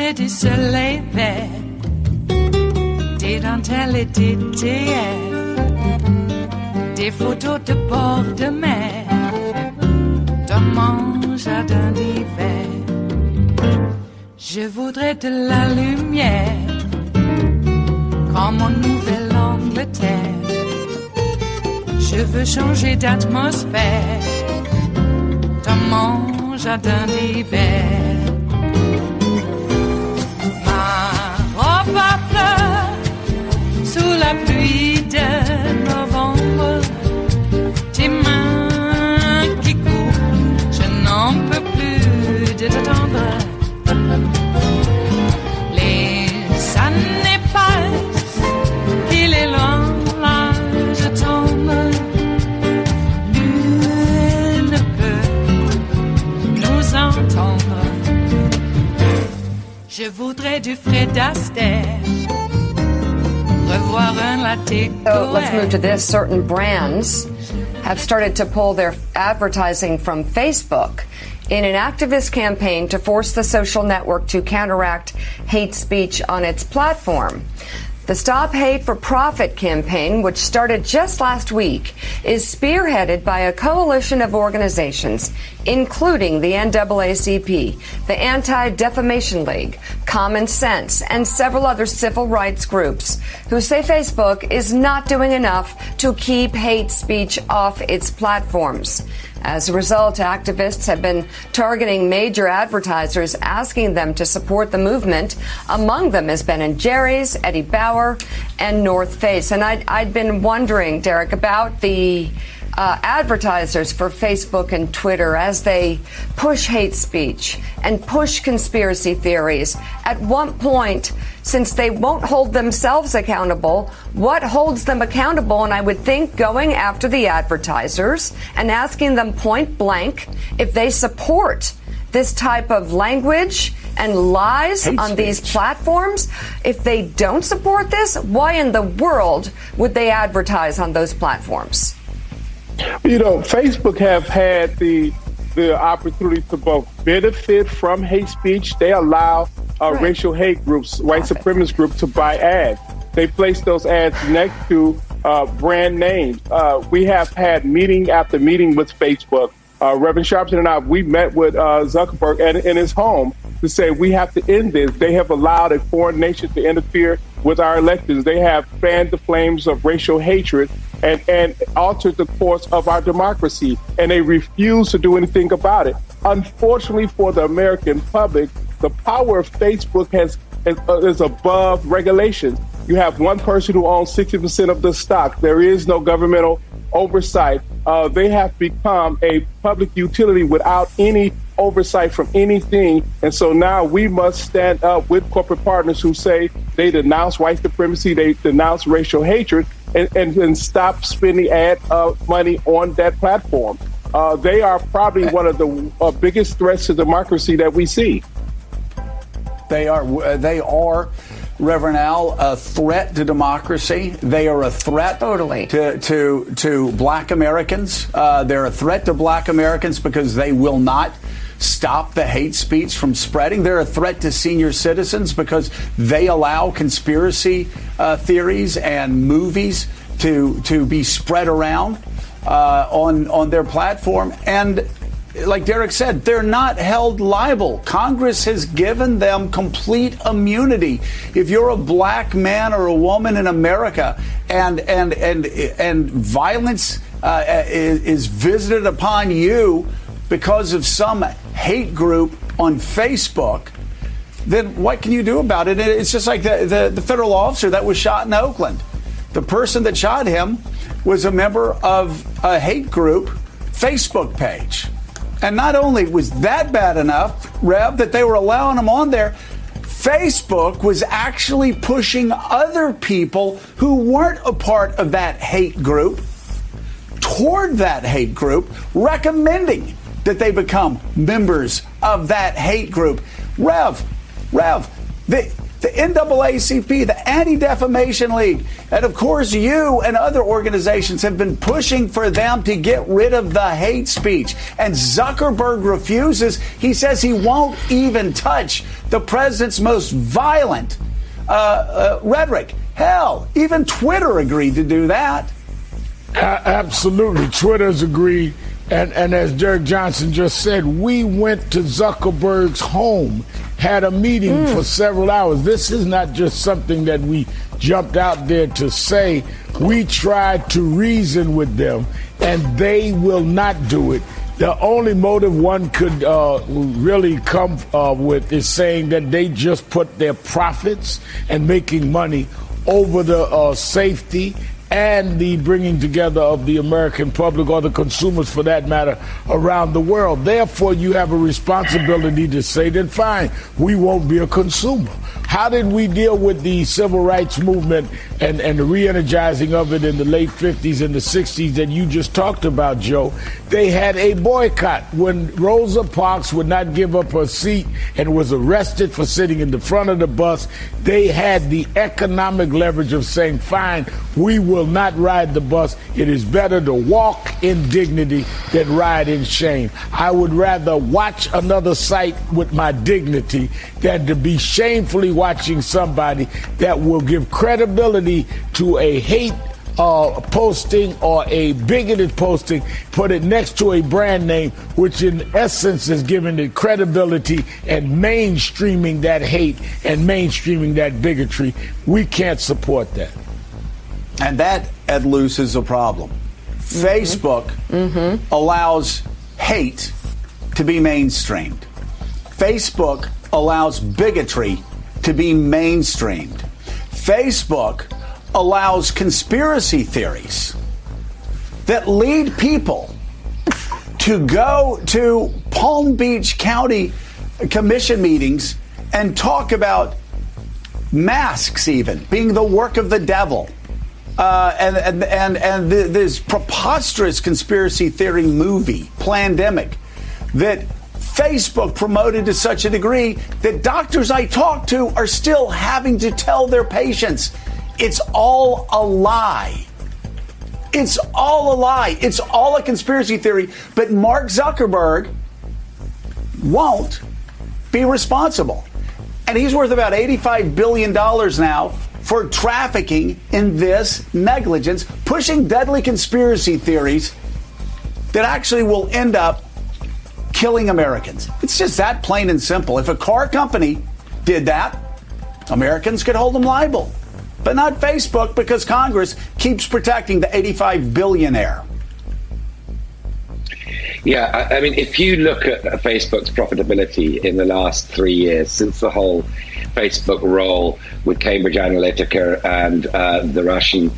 j'ai du soleil vert, des dentelles et des théières, des photos de bord de mer, dans mon jardin d'hiver. Je voudrais de la lumière, comme en Nouvelle-Angleterre. Je veux changer d'atmosphère, dans mon jardin d'hiver. Ma fleur sous la pluie de novembre, tes mains qui courent, je n'en peux plus de t'attendre. Les années passent, il est loin, là je tombe. Nul ne peut nous entendre. Je voudrais du Fred Astaire, revoir un latte. So let's move to this. Certain brands have started to pull their advertising from Facebook in an activist campaign to force the social network to counteract hate speech on its platform. The Stop Hate for Profit campaign, which started just last week, is spearheaded by a coalition of organizations, including the NAACP, the Anti-Defamation League, Common Sense, and several other civil rights groups, who say Facebook is not doing enough to keep hate speech off its platforms. As a result, activists have been targeting major advertisers, asking them to support the movement. Among them is Ben & Jerry's, Eddie Bauer, and North Face. And I'd been wondering, Derek, about the advertisers for Facebook and Twitter as they push hate speech and push conspiracy theories. At what point, since they won't hold themselves accountable, what holds them accountable? And I would think going after the advertisers and asking them point blank if they support this type of language and lies on these platforms. If they don't support this, why in the world would they advertise on those platforms? You know, Facebook have had the opportunity to both benefit from hate speech. They allow racial hate groups, white supremacist groups, to buy ads. They place those ads next to brand names. We have had meeting after meeting with Facebook. Reverend Sharpton and I, we met with Zuckerberg in his home to say we have to end this. They have allowed a foreign nation to interfere with our elections. They have fanned the flames of racial hatred and altered the course of our democracy, and they refuse to do anything about it. Unfortunately for the American public, the power of Facebook is above regulations. You have one person who owns 60% of the stock. There is no governmental oversight. They have become a public utility without any oversight from anything. And so now we must stand up with corporate partners who say they denounce white supremacy, they denounce racial hatred, and stop spending ad money on that platform. They are probably one of the biggest threats to democracy that we see. They are, Reverend Al, a threat to democracy. They are a threat to black Americans. They're a threat to black Americans because they will not stop the hate speech from spreading. They're a threat to senior citizens because they allow conspiracy theories and movies to be spread around on their platform. And like Derek said, they're not held liable. Congress has given them complete immunity. If you're a black man or a woman in America and violence is visited upon you because of some hate group on Facebook, then what can you do about it? It's just like the federal officer that was shot in Oakland. The person that shot him was a member of a hate group Facebook page. And not only was that bad enough, Rev, that they were allowing him on there, Facebook was actually pushing other people who weren't a part of that hate group toward that hate group, recommending that they become members of that hate group. Rev, the NAACP, the Anti-Defamation League, and of course you and other organizations have been pushing for them to get rid of the hate speech. And Zuckerberg refuses. He says he won't even touch the president's most violent rhetoric. Hell, even Twitter agreed to do that. Absolutely. Twitter's agreed. And as Derek Johnson just said, we went to Zuckerberg's home, had a meeting for several hours. This is not just something that we jumped out there to say. We tried to reason with them, and they will not do it. The only motive one could really come with is saying that they just put their profits and making money over the safety and the bringing together of the American public, or the consumers for that matter, around the world. Therefore, you have a responsibility to say that, fine, we won't be a consumer. How did we deal with the civil rights movement and the re-energizing of it in the late 50s and the 60s that you just talked about, Joe? They had a boycott when Rosa Parks would not give up her seat and was arrested for sitting in the front of the bus. They had the economic leverage of saying, fine, we will not ride the bus. It is better to walk in dignity than ride in shame. I would rather watch another sight with my dignity than to be shamefully watching somebody that will give credibility to a hate posting or a bigoted posting, put it next to a brand name, which in essence is giving it credibility and mainstreaming that hate and mainstreaming that bigotry. We can't support that. And that, Ed Luce, is a problem. Facebook allows hate to be mainstreamed. Facebook allows bigotry to be mainstreamed. Facebook allows conspiracy theories that lead people to go to Palm Beach County Commission meetings and talk about masks even being the work of the devil. And this preposterous conspiracy theory movie, Plandemic, that Facebook promoted to such a degree that doctors I talk to are still having to tell their patients it's all a lie. It's all a lie. It's all a conspiracy theory. But Mark Zuckerberg won't be responsible. And he's worth about $85 billion now for trafficking in this negligence, pushing deadly conspiracy theories that actually will end up killing Americans. It's just that plain and simple. If a car company did that, Americans could hold them liable. But not Facebook, because Congress keeps protecting the 85 billionaire. Yeah, I mean, if you look at Facebook's profitability in the last 3 years, since the whole Facebook roll with Cambridge Analytica and the Russian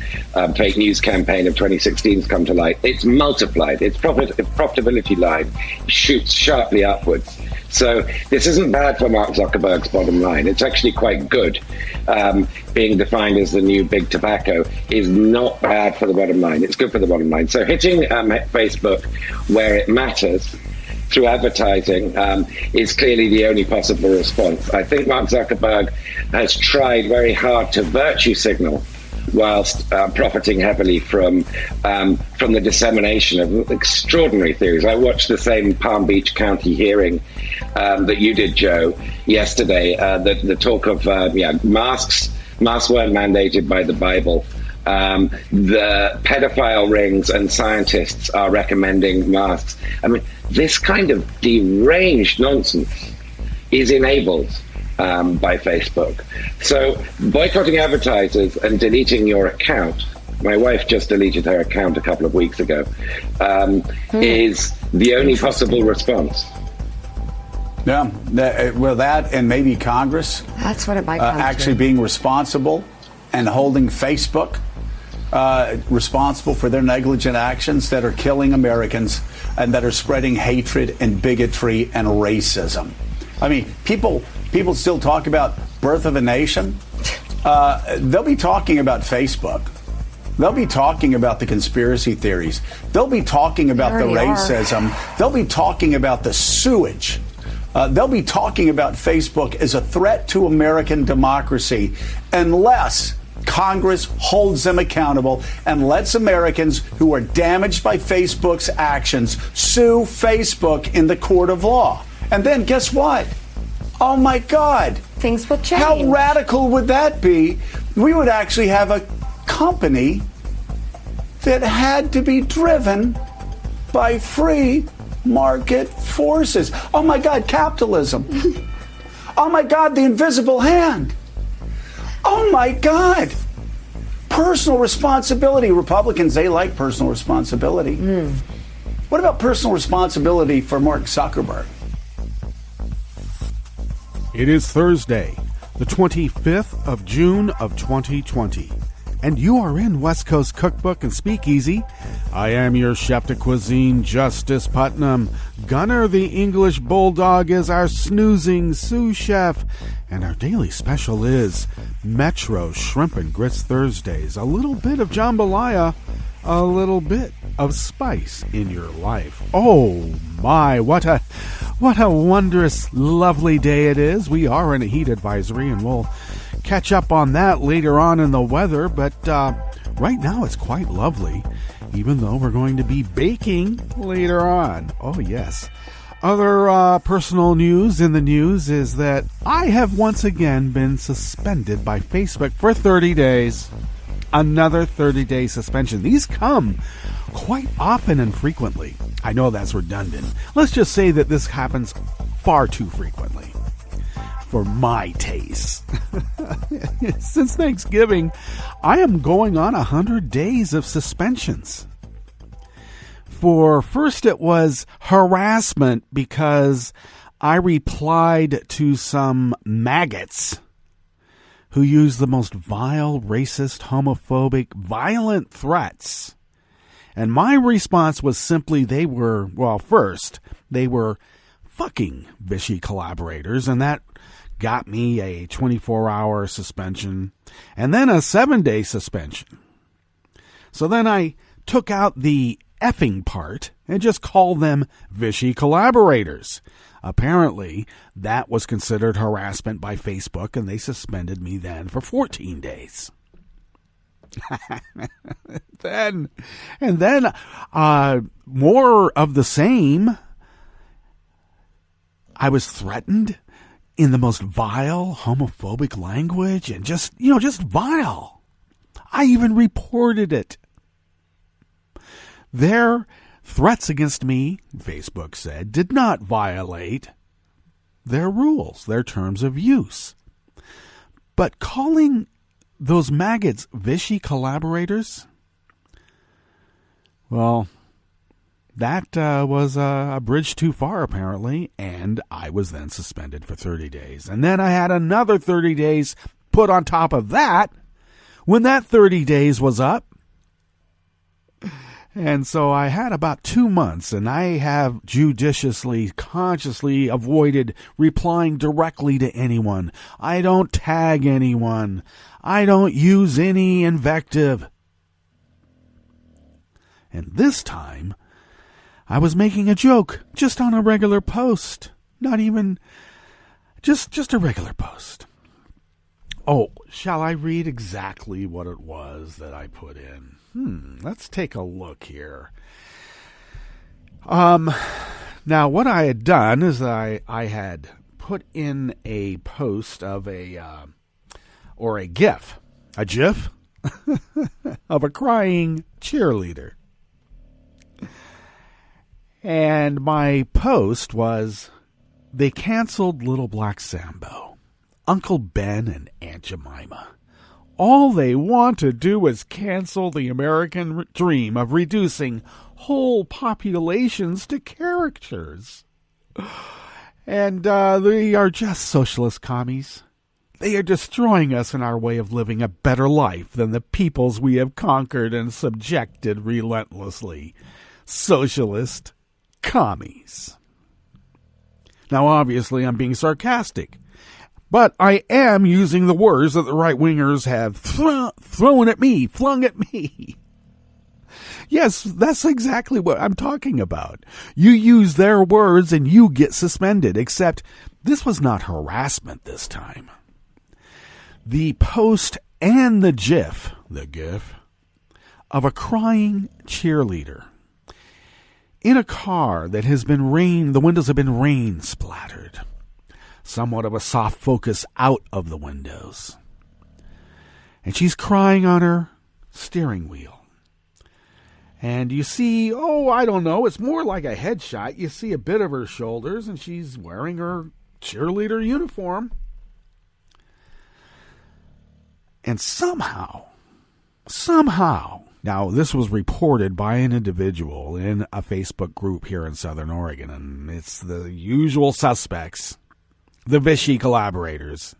fake news campaign of 2016 has come to light, it's multiplied. Its profitability line shoots sharply upwards. So this isn't bad for Mark Zuckerberg's bottom line. It's actually quite good. Being defined as the new big tobacco is not bad for the bottom line. It's good for the bottom line. So hitting Facebook where it matters through advertising is clearly the only possible response. I think Mark Zuckerberg has tried very hard to virtue signal whilst profiting heavily from the dissemination of extraordinary theories. I watched the same Palm Beach County hearing that you did, Joe, yesterday. The talk of masks weren't mandated by the Bible. The pedophile rings and scientists are recommending masks. I mean, this kind of deranged nonsense is enabled by Facebook. So boycotting advertisers and deleting your account, my wife just deleted her account a couple of weeks ago, is the only possible response. Yeah, that and maybe Congress. That's what it might come actually to. being responsible and holding Facebook responsible for their negligent actions that are killing Americans and that are spreading hatred and bigotry and racism. I mean, people still talk about birth of a nation. They'll be talking about Facebook. They'll be talking about the conspiracy theories. They'll be talking about the racism. They'll be talking about the sewage They'll be talking about Facebook as a threat to American democracy unless Congress holds them accountable and lets Americans who are damaged by Facebook's actions sue Facebook in the court of law. And then guess what? Oh my God. Things will change. How radical would that be? We would actually have a company that had to be driven by free market forces. Oh my God, capitalism. Oh my God, the invisible hand. Oh my God. Personal responsibility. Republicans, they like personal responsibility. What about personal responsibility for Mark Zuckerberg? It is Thursday, the 25th of June of 2020, and you are in West Coast Cookbook and Speakeasy. I am your chef de cuisine, Justice Putnam. Gunner the English Bulldog is our snoozing sous chef, and our daily special is Metro Shrimp and Grits Thursdays. A little bit of jambalaya, a little bit of spice in your life. Oh my, what a wondrous, lovely day it is. We are in a heat advisory, and we'll catch up on that later on in the weather, but right now it's quite lovely, even though we're going to be baking later on. Oh yes. Other personal news in the news is that I have once again been suspended by Facebook for 30 days. Another 30-day suspension. These come quite often and frequently. I know that's redundant. Let's just say that this happens far too frequently for my taste. Since Thanksgiving, I am going on 100 days of suspensions. For first, it was harassment because I replied to some maggots who used the most vile, racist, homophobic, violent threats. And my response was simply they were fucking Vichy collaborators, and that got me a 24-hour suspension and then a 7-day suspension. So then I took out the effing part and just called them Vichy collaborators. Apparently, that was considered harassment by Facebook, and they suspended me then for 14 days. then more of the same. I was threatened in the most vile, homophobic language, and just vile. I even reported it. Their threats against me, Facebook said, did not violate their rules, their terms of use. But calling those maggots Vichy collaborators, well, that was a bridge too far, apparently, and I was then suspended for 30 days. And then I had another 30 days put on top of that when that 30 days was up. And so I had about 2 months, and I have judiciously, consciously avoided replying directly to anyone. I don't tag anyone. I don't use any invective. And this time, I was making a joke just on a regular post. Not even, just a regular post. Oh, shall I read exactly what it was that I put in? Let's take a look here. Now, what I had done is I had put in a post of a GIF of a crying cheerleader. And my post was, they canceled Little Black Sambo, Uncle Ben and Aunt Jemima. All they want to do is cancel the American dream of reducing whole populations to caricatures. And they are just socialist commies. They are destroying us in our way of living a better life than the peoples we have conquered and subjected relentlessly. Socialist commies. Now, obviously, I'm being sarcastic. But I am using the words that the right-wingers have flung at me. Yes, that's exactly what I'm talking about. You use their words and you get suspended, except this was not harassment this time. The post and the GIF of a crying cheerleader in a car that has been the windows have been rain splattered. Somewhat of a soft focus out of the windows. And she's crying on her steering wheel. And you see, I don't know, it's more like a headshot. You see a bit of her shoulders, and she's wearing her cheerleader uniform. And somehow, now this was reported by an individual in a Facebook group here in Southern Oregon, and it's the usual suspects, the Vichy collaborators.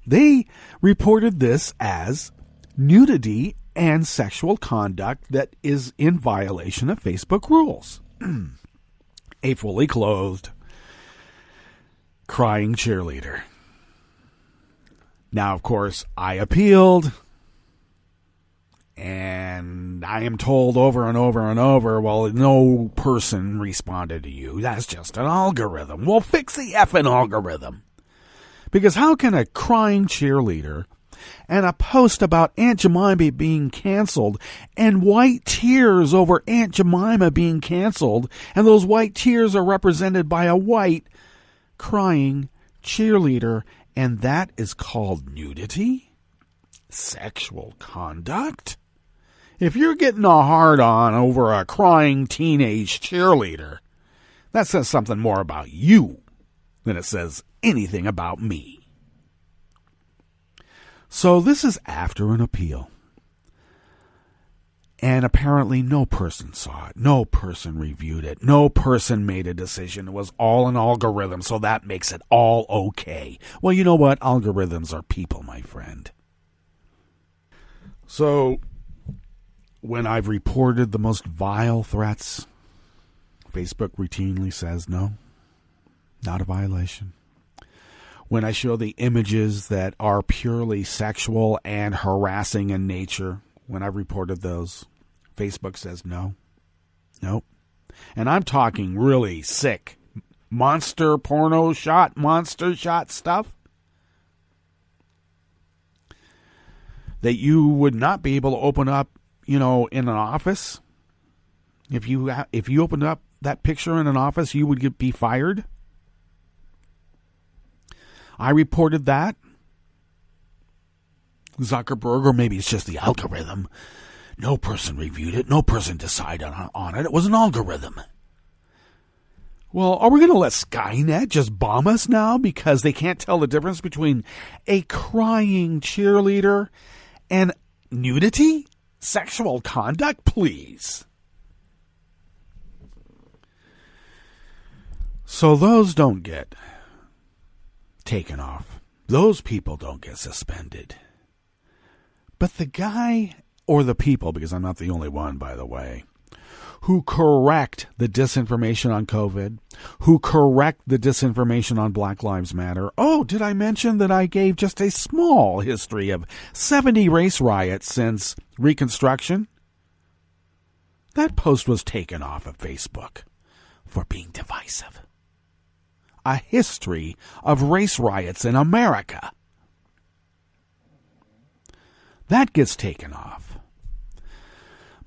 They reported this as nudity and sexual conduct that is in violation of Facebook rules. A fully clothed, crying cheerleader. Now, of course, I appealed, and I am told over and over and over, well, no person responded to you. That's just an algorithm. Well, fix the effing algorithm. Because how can a crying cheerleader and a post about Aunt Jemima being canceled and white tears over Aunt Jemima being canceled, and those white tears are represented by a white crying cheerleader, and that is called nudity? Sexual conduct? If you're getting a hard-on over a crying teenage cheerleader, that says something more about you than it says anything about me. So this is after an appeal. And apparently no person saw it. No person reviewed it. No person made a decision. It was all an algorithm, so that makes it all okay. Well, you know what? Algorithms are people, my friend. So when I've reported the most vile threats, Facebook routinely says no, not a violation. When I show the images that are purely sexual and harassing in nature, when I've reported those, Facebook says no. Nope. And I'm talking really sick, monster shot stuff that you would not be able to open up, in an office. If you opened up that picture in an office, you would be fired. I reported that. Zuckerberg, or maybe it's just the algorithm. No person reviewed it. No person decided on it. It was an algorithm. Well, are we going to let Skynet just bomb us now because they can't tell the difference between a crying cheerleader and nudity? Sexual conduct? Please. So those don't get taken off. Those people don't get suspended. But the guy, or the people, because I'm not the only one, by the way, who correct the disinformation on COVID, who correct the disinformation on Black Lives Matter. Oh, did I mention that I gave just a small history of 70 race riots since Reconstruction? That post was taken off of Facebook for being divisive. A history of race riots in America. That gets taken off.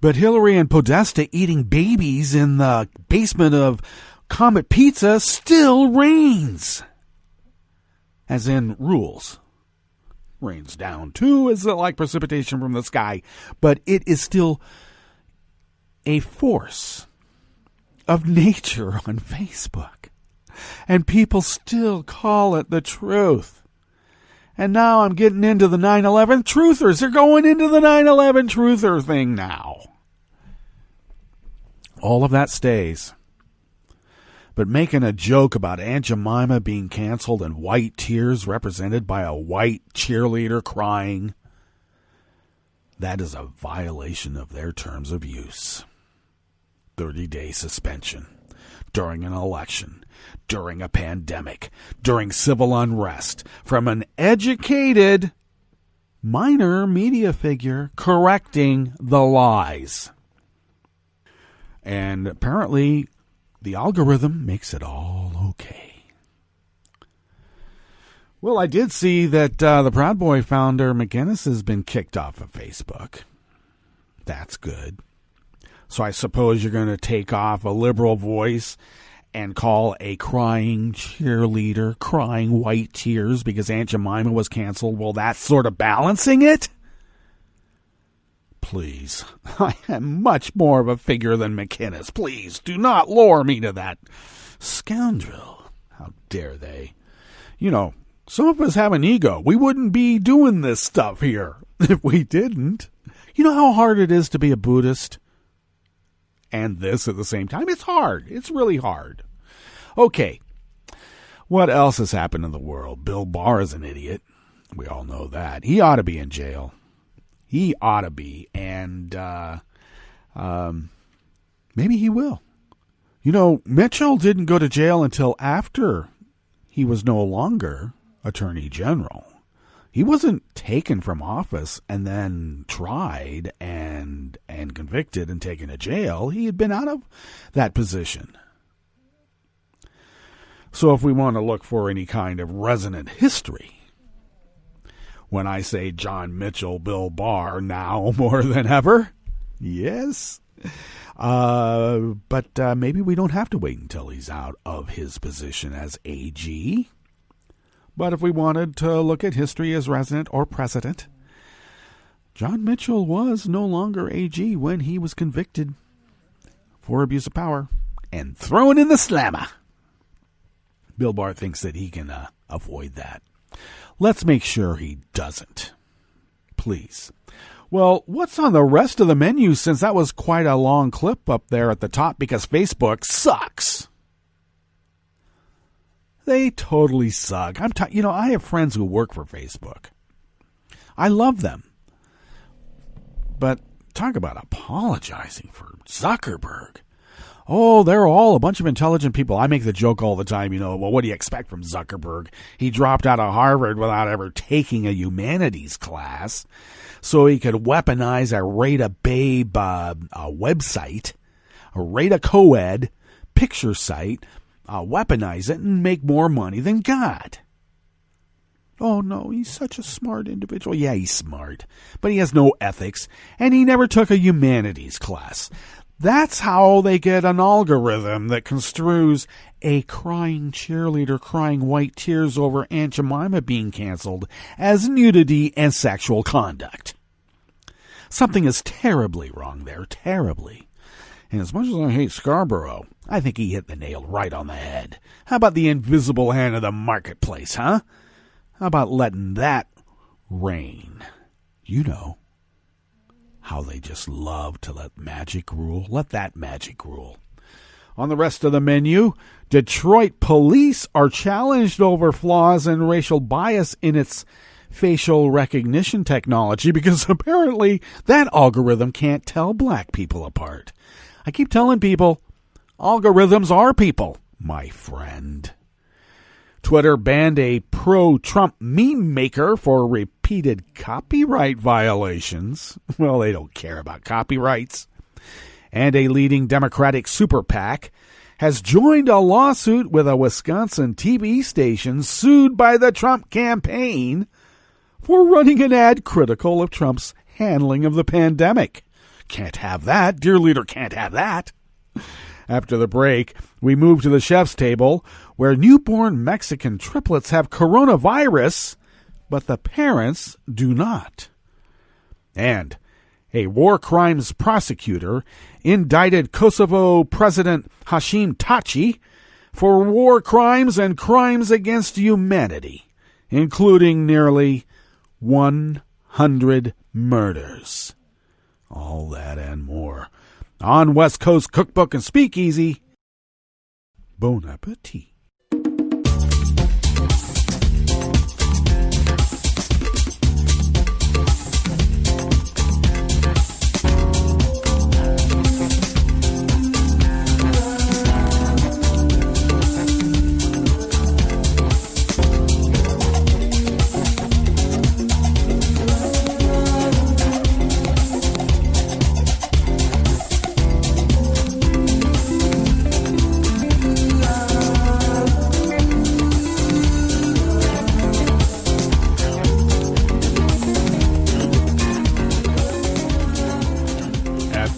But Hillary and Podesta eating babies in the basement of Comet Pizza still reigns. As in rules. Rains down too, is like precipitation from the sky. But it is still a force of nature on Facebook. And people still call it the truth. And now I'm getting into the 9/11 truthers. They're going into the 9/11 truther thing now. All of that stays. But making a joke about Aunt Jemima being canceled and white tears represented by a white cheerleader crying, that is a violation of their terms of use. 30-day suspension. During an election, during a pandemic, during civil unrest, from an educated minor media figure correcting the lies. And apparently the algorithm makes it all okay. Well, I did see that the Proud Boy founder, McGinnis, has been kicked off of Facebook. That's good. So I suppose you're going to take off a liberal voice and call a crying cheerleader crying white tears because Aunt Jemima was canceled. Well, that's sort of balancing it? Please, I am much more of a figure than McInnes. Please, do not lure me to that scoundrel. How dare they? You know, some of us have an ego. We wouldn't be doing this stuff here if we didn't. You know how hard it is to be a Buddhist and this at the same time? It's hard. It's really hard. Okay, what else has happened in the world? Bill Barr is an idiot. We all know that. He ought to be in jail. He ought to be, and maybe he will. You know, Mitchell didn't go to jail until after he was no longer Attorney General. He wasn't taken from office and then tried and convicted and taken to jail. He had been out of that position. So if we want to look for any kind of resonant history, when I say John Mitchell, Bill Barr, now more than ever, yes. But maybe we don't have to wait until he's out of his position as AG. But if we wanted to look at history as resonant or precedent, John Mitchell was no longer AG when he was convicted for abuse of power and thrown in the slammer. Bill Barr thinks that he can avoid that. Let's make sure he doesn't. Please. Well, what's on the rest of the menu, since that was quite a long clip up there at the top because Facebook sucks? They totally suck. I have friends who work for Facebook. I love them. But talk about apologizing for Zuckerberg. Oh, they're all a bunch of intelligent people. I make the joke all the time, well, what do you expect from Zuckerberg? He dropped out of Harvard without ever taking a humanities class, so he could weaponize a Rate-a-Babe website, a Rate-a-Coed picture site, weaponize it, and make more money than God. Oh, no, he's such a smart individual. Yeah, he's smart, but he has no ethics, and he never took a humanities class. That's how they get an algorithm that construes a crying cheerleader crying white tears over Aunt Jemima being canceled as nudity and sexual conduct. Something is terribly wrong there, terribly. And as much as I hate Scarborough, I think he hit the nail right on the head. How about the invisible hand of the marketplace, huh? How about letting that reign? You know how they just love to let magic rule. Let that magic rule. On the rest of the menu, Detroit police are challenged over flaws and racial bias in its facial recognition technology because apparently that algorithm can't tell black people apart. I keep telling people, algorithms are people, my friend. Twitter banned a pro-Trump meme maker for repeated copyright violations. Well, they don't care about copyrights. And a leading Democratic super PAC has joined a lawsuit with a Wisconsin TV station sued by the Trump campaign for running an ad critical of Trump's handling of the pandemic. Can't have that. Dear leader, can't have that. After the break, we move to the chef's table, where newborn Mexican triplets have coronavirus, but the parents do not. And a war crimes prosecutor indicted Kosovo President Hashim Thaci for war crimes and crimes against humanity, including nearly 100 murders. All that and more on West Coast Cookbook and Speakeasy. Bon appetit.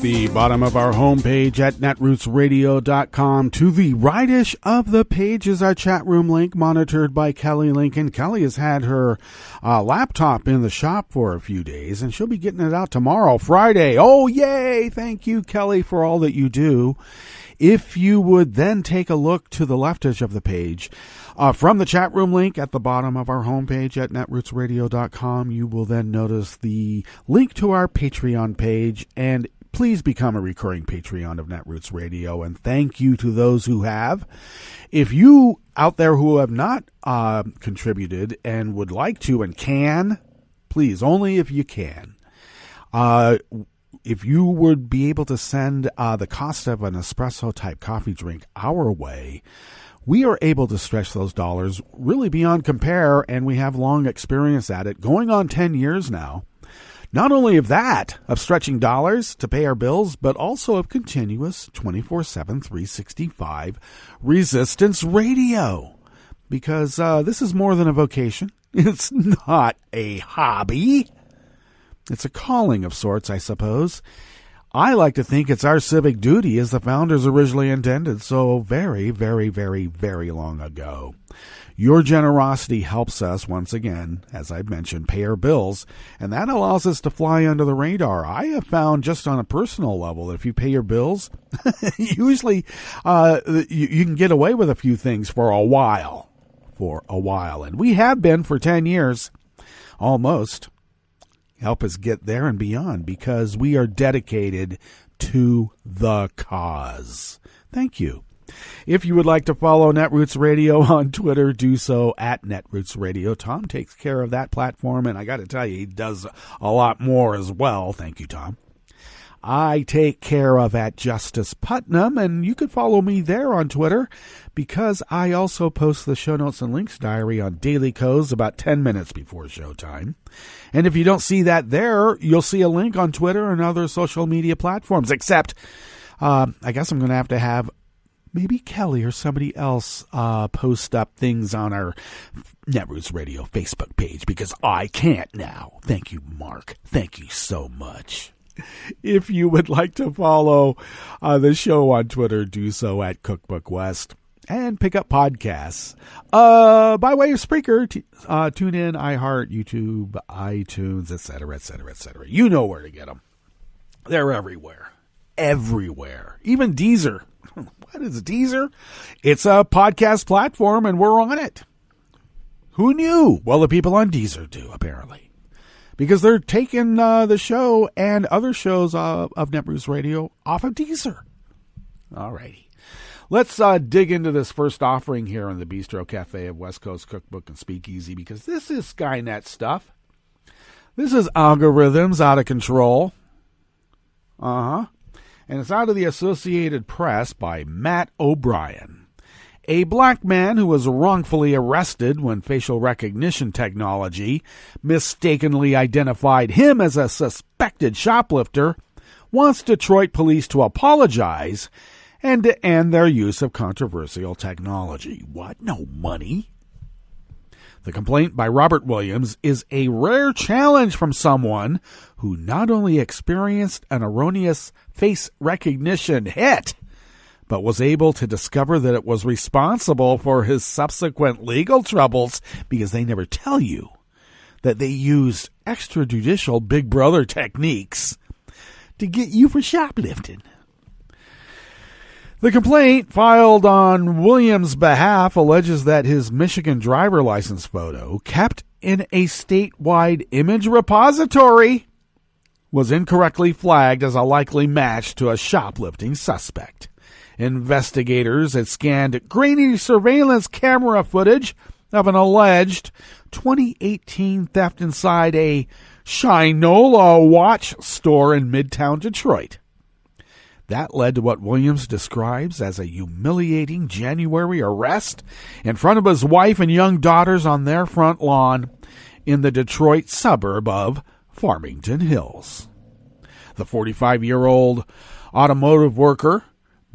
the bottom of our homepage at netrootsradio.com. To the rightish of the page is our chat room link, monitored by Kelly Lincoln. Kelly has had her laptop in the shop for a few days, and she'll be getting it out tomorrow, Friday. Oh, yay! Thank you, Kelly, for all that you do. If you would then take a look to the leftish of the page, from the chat room link at the bottom of our homepage at netrootsradio.com, you will then notice the link to our Patreon page, and please become a recurring Patreon of Netroots Radio, and thank you to those who have. If you out there who have not contributed and would like to and can, please, only if you can, if you would be able to send the cost of an espresso-type coffee drink our way, we are able to stretch those dollars really beyond compare, and we have long experience at it, going on 10 years now. Not only of that, of stretching dollars to pay our bills, but also of continuous 24/7, 365 resistance radio. Because this is more than a vocation. It's not a hobby. It's a calling of sorts, I suppose. I like to think it's our civic duty as the founders originally intended, so very, very, very, very long ago. Your generosity helps us, once again, as I've mentioned, pay our bills, and that allows us to fly under the radar. I have found just on a personal level that if you pay your bills, usually you can get away with a few things for a while. And we have been for 10 years, almost. Help us get there and beyond, because we are dedicated to the cause. Thank you. If you would like to follow Netroots Radio on Twitter, do so at Netroots Radio. Tom takes care of that platform, and I got to tell you, he does a lot more as well. Thank you, Tom. I take care of at Justice Putnam, and you could follow me there on Twitter, because I also post the show notes and links diary on Daily Co's about 10 minutes before showtime. And if you don't see that there, you'll see a link on Twitter and other social media platforms, except I guess I'm going to have maybe Kelly or somebody else post up things on our Netroots Radio Facebook page, because I can't now. Thank you, Mark. Thank you so much. If you would like to follow the show on Twitter, do so at Cookbook West, and pick up podcasts by way of Spreaker, TuneIn, iHeart, YouTube, iTunes, etc., etc., etc. You know where to get them. They're everywhere. Everywhere. Even Deezer. What is Deezer? It's a podcast platform, and we're on it. Who knew? Well, the people on Deezer do, apparently. Because they're taking the show and other shows of Netroots Radio off of Deezer. All righty. Let's dig into this first offering here in the Bistro Cafe of West Coast Cookbook and Speakeasy, because this is Skynet stuff. This is algorithms out of control. And it's out of the Associated Press by Matt O'Brien. A black man who was wrongfully arrested when facial recognition technology mistakenly identified him as a suspected shoplifter wants Detroit police to apologize and to end their use of controversial technology. What? No money? The complaint by Robert Williams is a rare challenge from someone who not only experienced an erroneous face recognition hit, but was able to discover that it was responsible for his subsequent legal troubles, because they never tell you that they used extrajudicial Big Brother techniques to get you for shoplifting. The complaint filed on Williams' behalf alleges that his Michigan driver license photo, kept in a statewide image repository, was incorrectly flagged as a likely match to a shoplifting suspect. Investigators had scanned grainy surveillance camera footage of an alleged 2018 theft inside a Shinola watch store in Midtown Detroit. That led to what Williams describes as a humiliating January arrest in front of his wife and young daughters on their front lawn in the Detroit suburb of Farmington Hills. The 45-year-old automotive worker,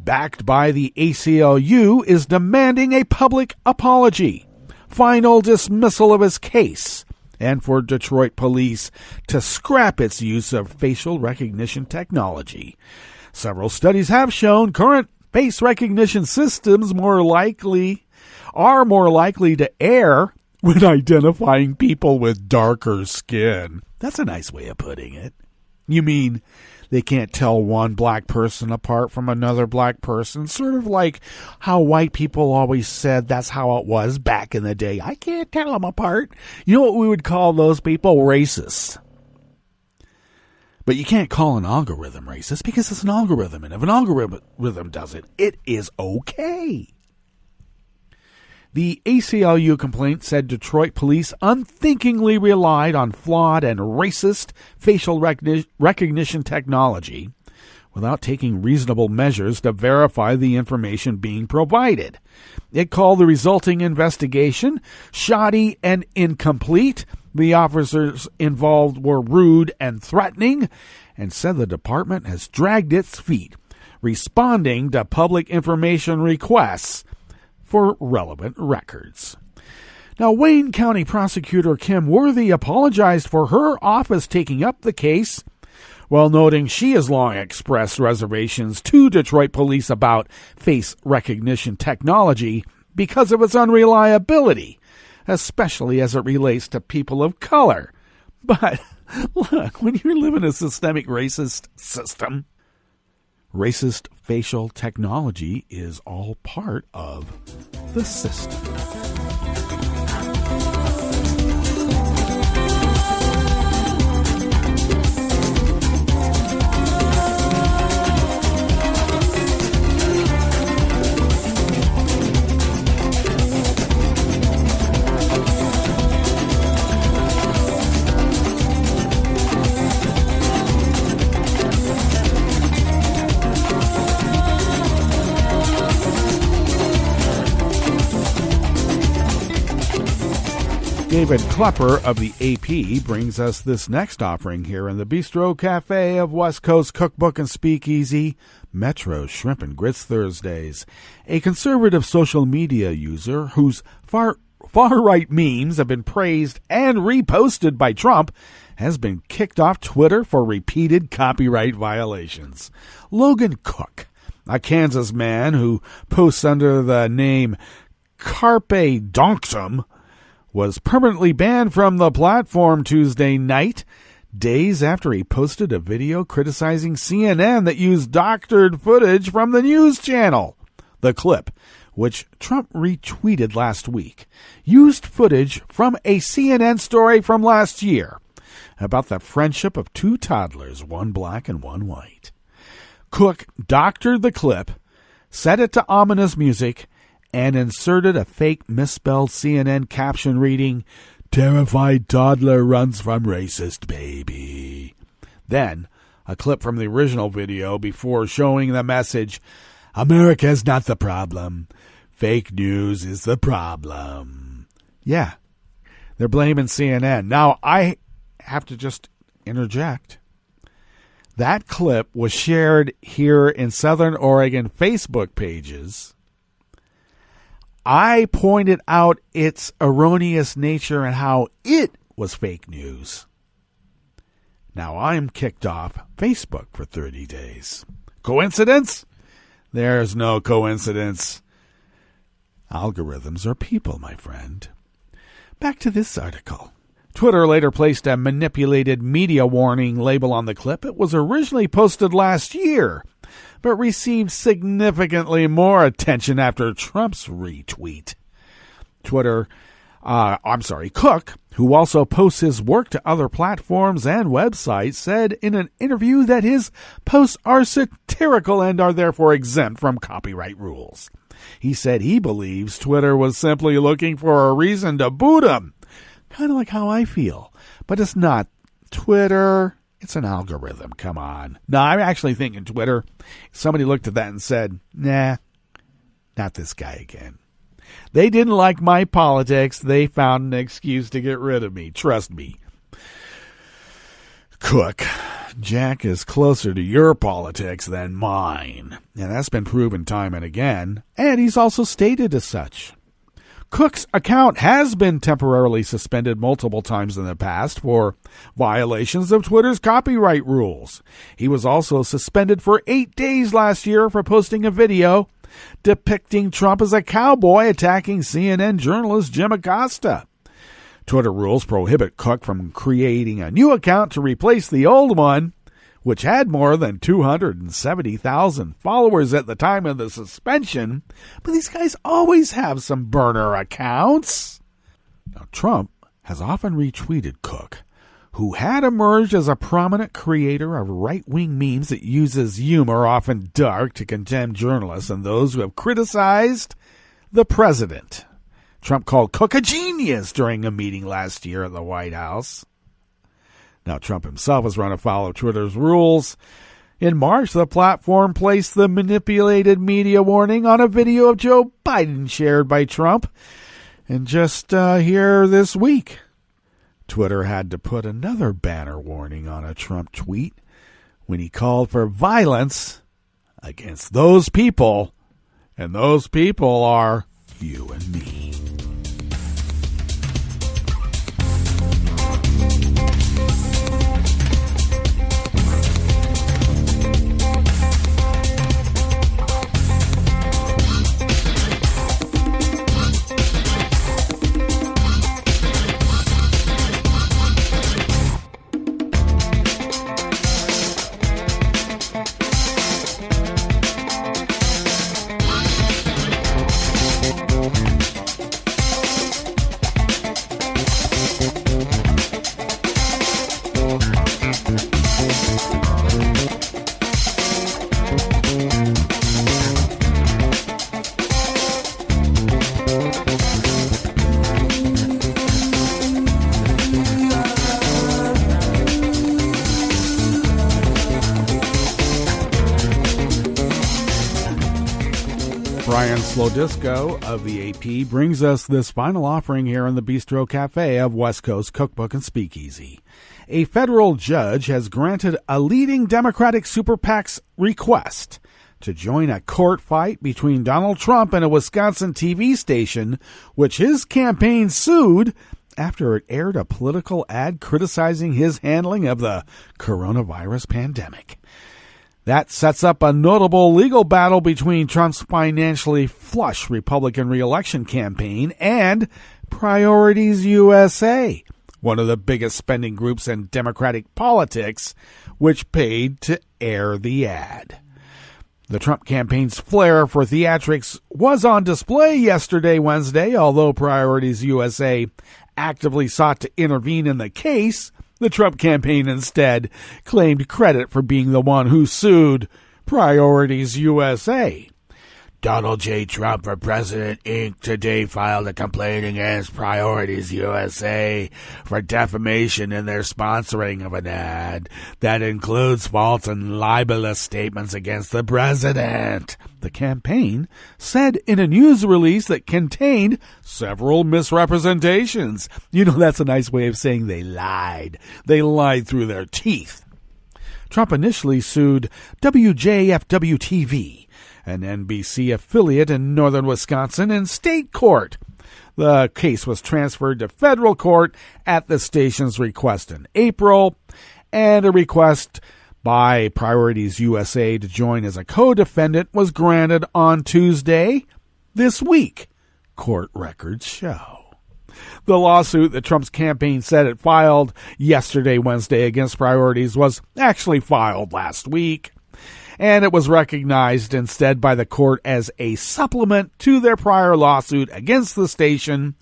backed by the ACLU, is demanding a public apology, final dismissal of his case, and for Detroit police to scrap its use of facial recognition technology. Several studies have shown current face recognition systems are more likely to err when identifying people with darker skin. That's a nice way of putting it. You mean they can't tell one black person apart from another black person? Sort of like how white people always said that's how it was back in the day. I can't tell them apart. You know what we would call those people? Racists. But you can't call an algorithm racist because it's an algorithm. And if an algorithm does it, it is okay. The ACLU complaint said Detroit police unthinkingly relied on flawed and racist facial recognition technology without taking reasonable measures to verify the information being provided. It called the resulting investigation shoddy and incomplete. The officers involved were rude and threatening, and said the department has dragged its feet, responding to public information requests for relevant records. Now, Wayne County Prosecutor Kim Worthy apologized for her office taking up the case, while noting she has long expressed reservations to Detroit police about face recognition technology because of its unreliability, especially as it relates to people of color. But look, when you live in a systemic racist system, racist facial technology is all part of the system. David Klepper of the AP brings us this next offering here in the Bistro Cafe of West Coast Cookbook and Speakeasy, Metro Shrimp and Grits Thursdays. A conservative social media user whose far-right memes have been praised and reposted by Trump has been kicked off Twitter for repeated copyright violations. Logan Cook, a Kansas man who posts under the name Carpe Donktum, was permanently banned from the platform Tuesday night, days after he posted a video criticizing CNN that used doctored footage from the news channel. The clip, which Trump retweeted last week, used footage from a CNN story from last year about the friendship of two toddlers, one black and one white. Cook doctored the clip, set it to ominous music, and inserted a fake misspelled CNN caption reading, "Terrified toddler runs from racist baby." Then, a clip from the original video before showing the message, "America's not the problem. Fake news is the problem." Yeah, they're blaming CNN. Now, I have to just interject. That clip was shared here in Southern Oregon Facebook pages. I pointed out its erroneous nature and how it was fake news. Now I'm kicked off Facebook for 30 days. Coincidence? There's no coincidence. Algorithms are people, my friend. Back to this article. Twitter later placed a manipulated media warning label on the clip. It was originally posted last year, but received significantly more attention after Trump's retweet. Cook, who also posts his work to other platforms and websites, said in an interview that his posts are satirical and are therefore exempt from copyright rules. He said he believes Twitter was simply looking for a reason to boot him. Kind of like how I feel. But it's not Twitter. It's an algorithm. Come on. No, I'm actually thinking Twitter. Somebody looked at that and said, nah, not this guy again. They didn't like my politics. They found an excuse to get rid of me. Trust me. Cook, Jack is closer to your politics than mine. And that's been proven time and again. And he's also stated as such. Cook's account has been temporarily suspended multiple times in the past for violations of Twitter's copyright rules. He was also suspended for 8 days last year for posting a video depicting Trump as a cowboy attacking CNN journalist Jim Acosta. Twitter rules prohibit Cook from creating a new account to replace the old one, which had more than 270,000 followers at the time of the suspension. But these guys always have some burner accounts. Now, Trump has often retweeted Cook, who had emerged as a prominent creator of right-wing memes that uses humor, often dark, to condemn journalists and those who have criticized the president. Trump called Cook a genius during a meeting last year at the White House. Now, Trump himself has run afoul of Twitter's rules. In March, the platform placed the manipulated media warning on a video of Joe Biden shared by Trump. And just here this week, Twitter had to put another banner warning on a Trump tweet when he called for violence against those people. And those people are you and me. Disco of the AP brings us this final offering here in the Bistro Cafe of West Coast Cookbook and Speakeasy. A federal judge has granted a leading Democratic super PAC's request to join a court fight between Donald Trump and a Wisconsin TV station, which his campaign sued after it aired a political ad criticizing his handling of the coronavirus pandemic. That sets up a notable legal battle between Trump's financially flush Republican re-election campaign and Priorities USA, one of the biggest spending groups in Democratic politics, which paid to air the ad. The Trump campaign's flair for theatrics was on display yesterday, Wednesday, although Priorities USA actively sought to intervene in the case. The Trump campaign instead claimed credit for being the one who sued Priorities USA. Donald J. Trump for President, Inc. today filed a complaint against Priorities USA for defamation in their sponsoring of an ad that includes false and libelous statements against the president. The campaign said in a news release that contained several misrepresentations. You know, that's a nice way of saying they lied. They lied through their teeth. Trump initially sued WJFW-TV, an NBC affiliate in northern Wisconsin, in state court. The case was transferred to federal court at the station's request in April, and a request by Priorities USA to join as a co-defendant was granted on Tuesday this week, court records show. The lawsuit that Trump's campaign said it filed yesterday, Wednesday, against Priorities was actually filed last week, and it was recognized instead by the court as a supplement to their prior lawsuit against the station,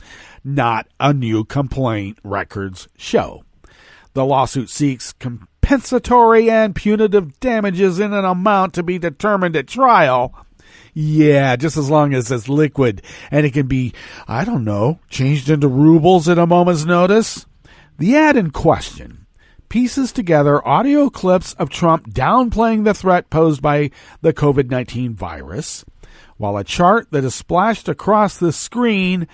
not a new complaint, records show. The lawsuit seeks compensatory and punitive damages in an amount to be determined at trial. Yeah, just as long as it's liquid and it can be, changed into rubles at a moment's notice. The ad in question pieces together audio clips of Trump downplaying the threat posed by the COVID-19 virus, while a chart that is splashed across the screen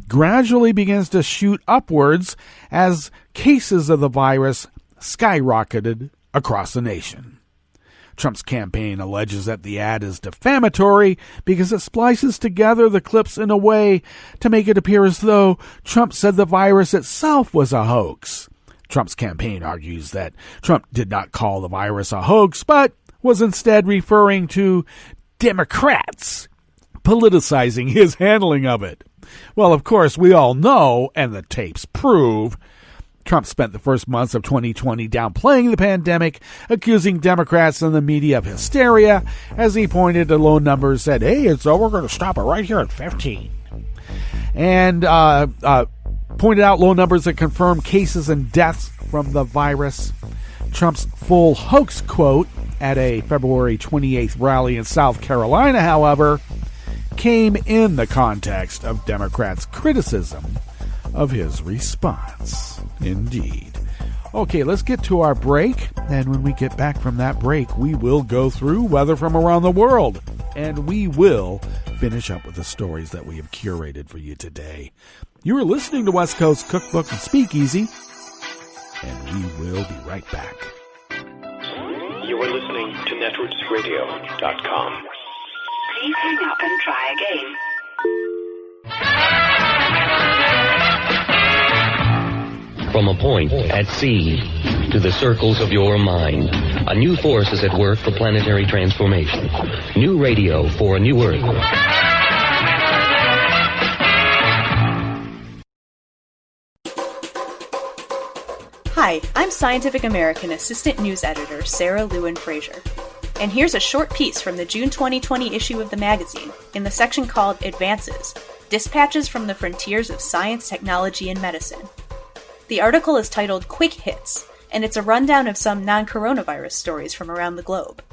gradually begins to shoot upwards as cases of the virus skyrocketed across the nation. Trump's campaign alleges that the ad is defamatory because it splices together the clips in a way to make it appear as though Trump said the virus itself was a hoax. Trump's campaign argues that Trump did not call the virus a hoax, but was instead referring to Democrats politicizing his handling of it. Well, of course, we all know, and the tapes prove, Trump spent the first months of 2020 downplaying the pandemic, accusing Democrats and the media of hysteria, as he pointed to low numbers, said, hey, we're going to stop it right here at 15. And pointed out low numbers that confirm cases and deaths from the virus. Trump's full hoax quote at a February 28th rally in South Carolina, however, came in the context of Democrats' criticism of his response. Indeed. Okay, let's get to our break, and when we get back from that break, we will go through weather from around the world, and we will finish up with the stories that we have curated for you today. You are listening to West Coast Cookbook and Speakeasy, and we will be right back. You are listening to netrootsradio.com. Please hang up and try again. From a point at sea to the circles of your mind, a new force is at work for planetary transformation. New radio for a new Earth. Hi, I'm Scientific American Assistant News Editor Sarah Lewin Fraser. And here's a short piece from the June 2020 issue of the magazine in the section called Advances, Dispatches from the Frontiers of Science, Technology, and Medicine. The article is titled Quick Hits, and it's a rundown of some non-coronavirus stories from around the globe.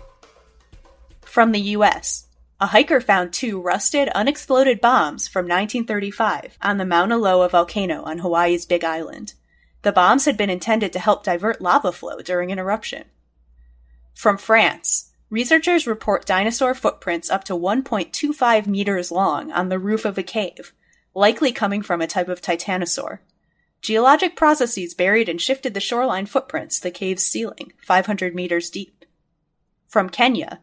From the U.S., a hiker found 2 rusted, unexploded bombs from 1935 on the Mauna Loa volcano on Hawaii's Big Island. The bombs had been intended to help divert lava flow during an eruption. From France, researchers report dinosaur footprints up to 1.25 meters long on the roof of a cave, likely coming from a type of titanosaur. Geologic processes buried and shifted the shoreline footprints, the cave's ceiling, 500 meters deep. From Kenya,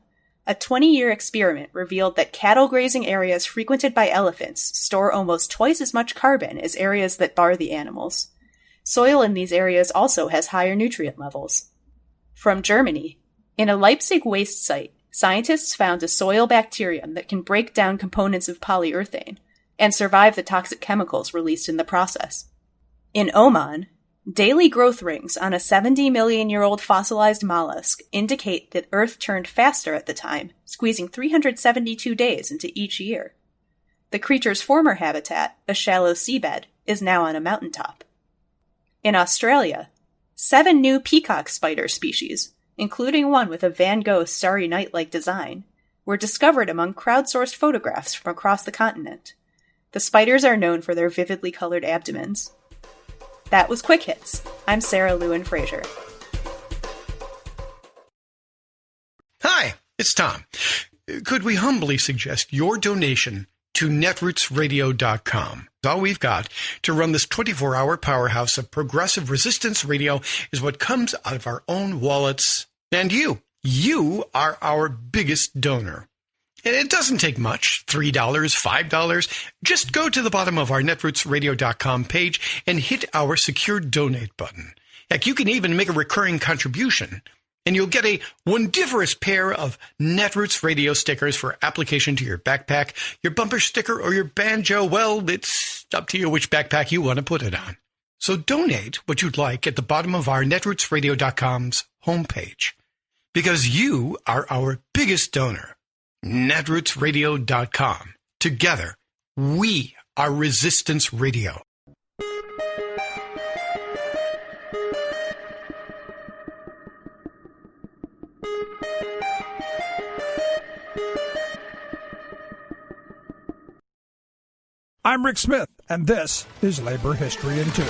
a 20-year experiment revealed that cattle grazing areas frequented by elephants store almost twice as much carbon as areas that bar the animals. Soil in these areas also has higher nutrient levels. From Germany, in a Leipzig waste site, scientists found a soil bacterium that can break down components of polyurethane and survive the toxic chemicals released in the process. In Oman, daily growth rings on a 70-million-year-old fossilized mollusk indicate that Earth turned faster at the time, squeezing 372 days into each year. The creature's former habitat, a shallow seabed, is now on a mountaintop. In Australia, 7 new peacock spider species, including one with a Van Gogh Starry Night-like design, were discovered among crowdsourced photographs from across the continent. The spiders are known for their vividly colored abdomens. That was Quick Hits. I'm Sarah Lewin Fraser. Hi, it's Tom. Could we humbly suggest your donation to netrootsradio.com? All we've got to run this 24-hour powerhouse of progressive resistance radio is what comes out of our own wallets. And you are our biggest donor. And it doesn't take much, $3, $5. Just go to the bottom of our netrootsradio.com page and hit our secure donate button. Heck, you can even make a recurring contribution, and you'll get a wondiferous pair of Netroots radio stickers for application to your backpack, your bumper sticker, or your banjo. Well, it's up to you which backpack you want to put it on. So donate what you'd like at the bottom of our netrootsradio.com's homepage, because you are our biggest donor. netrootsradio.com. Together, we are Resistance Radio. I'm Rick Smith, and this is Labor History in 2.